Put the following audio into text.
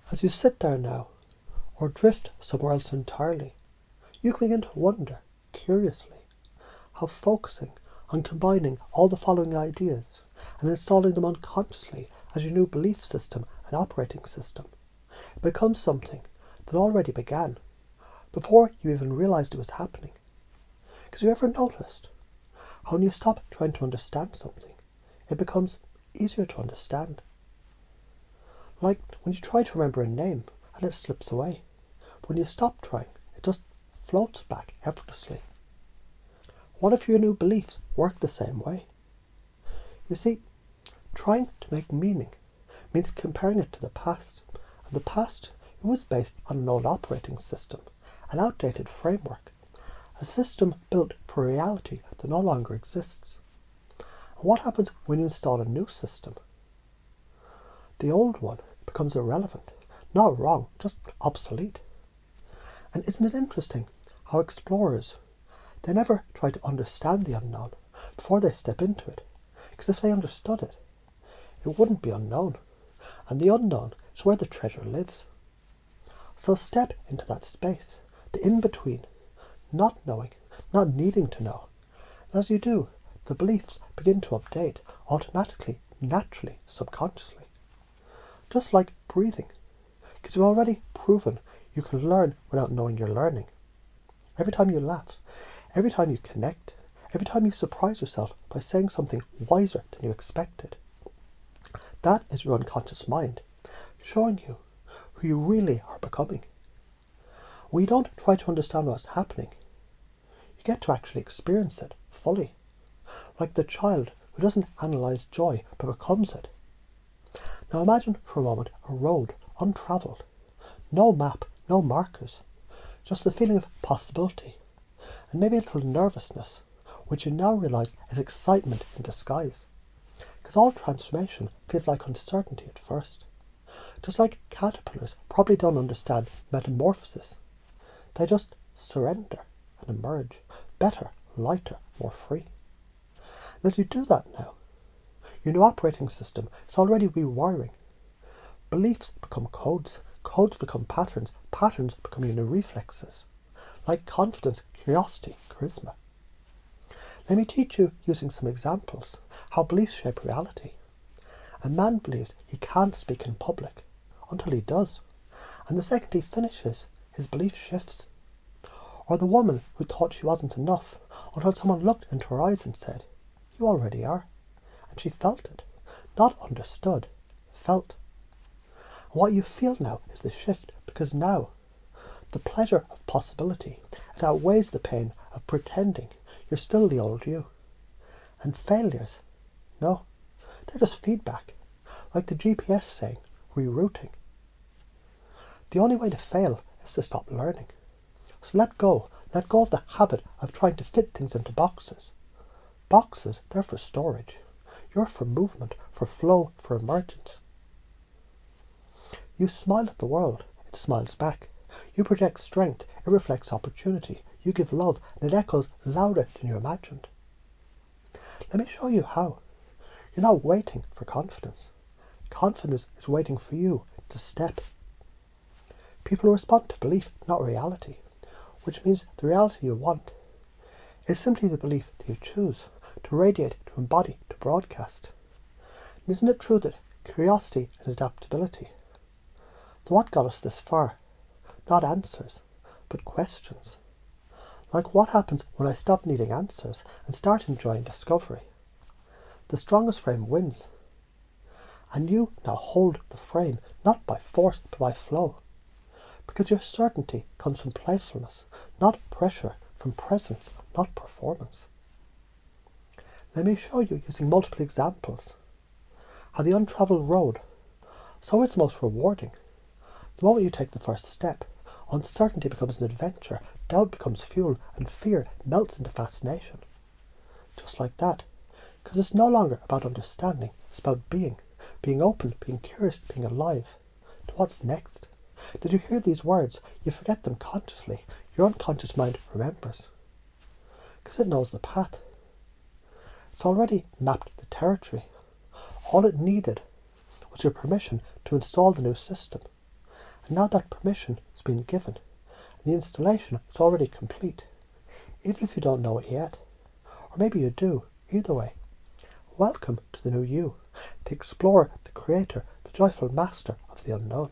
As you sit there now, or drift somewhere else entirely, you can begin to wonder, curiously, how focusing on combining all the following ideas and installing them unconsciously as your new belief system and operating system becomes something that already began before you even realized it was happening. Because you ever noticed how when you stop trying to understand something, it becomes easier to understand? Like when you try to remember a name and it slips away. But when you stop trying, it just floats back effortlessly. What if your new beliefs work the same way? You see, trying to make meaning means comparing it to the past. And the past, it was based on an old operating system, an outdated framework, a system built for a reality that no longer exists. And what happens when you install a new system? The old one becomes irrelevant, not wrong, just obsolete. And isn't it interesting how explorers, they never try to understand the unknown before they step into it, because if they understood it, it wouldn't be unknown, and the unknown is where the treasure lives. So step into that space, the in-between, not knowing, not needing to know. And as you do, the beliefs begin to update automatically, naturally, subconsciously. Just like breathing, because you've already proven you can learn without knowing you're learning. Every time you laugh, every time you connect, every time you surprise yourself by saying something wiser than you expected. That is your unconscious mind, showing you who you really are becoming. When you don't try to understand what's happening, you get to actually experience it fully, like the child who doesn't analyse joy but becomes it. Now imagine for a moment a road untravelled, no map, no markers, just the feeling of possibility, and maybe a little nervousness, which you now realise is excitement in disguise. Because all transformation feels like uncertainty at first. Just like caterpillars probably don't understand metamorphosis. They just surrender and emerge, better, lighter, more free. And as you do that now, your new operating system is already rewiring. Beliefs become codes, codes become patterns, patterns become your new reflexes, like confidence, curiosity, charisma. Let me teach you, using some examples, how beliefs shape reality. A man believes he can't speak in public until he does, and the second he finishes, his belief shifts. Or the woman who thought she wasn't enough until someone looked into her eyes and said, "You already are." And she felt it, not understood, felt. And what you feel now is the shift, because now the pleasure of possibility, it outweighs the pain of pretending you're still the old you. And failures, no, they're just feedback, like the GPS saying, rerouting. The only way to fail is to stop learning. So let go of the habit of trying to fit things into boxes. Boxes, they're for storage. You're for movement, for flow, for emergence. You smile at the world, it smiles back. You project strength, it reflects opportunity. You give love, and it echoes louder than you imagined. Let me show you how. You're not waiting for confidence. Confidence is waiting for you to step. People respond to belief, not reality, which means the reality you want is simply the belief that you choose to radiate, to embody, to broadcast. And isn't it true that curiosity and adaptability, so what got us this far? Not answers, but questions. Like what happens when I stop needing answers and start enjoying discovery? The strongest frame wins. And you now hold the frame, not by force, but by flow. Because your certainty comes from playfulness, not pressure, from presence, not performance. Let me show you, using multiple examples, how the untravelled road, so it's most rewarding. The moment you take the first step, uncertainty becomes an adventure, doubt becomes fuel, and fear melts into fascination. Just like that. Because it's no longer about understanding, it's about being open, being curious, being alive. To what's next? Did you hear these words? You forget them consciously. Your unconscious mind remembers. Because it knows the path. It's already mapped the territory. All it needed was your permission to install the new system. And now that permission has been given, and the installation is already complete, even if you don't know it yet. Or maybe you do, either way. Welcome to the new you, the explorer, the creator, the joyful master of the unknown.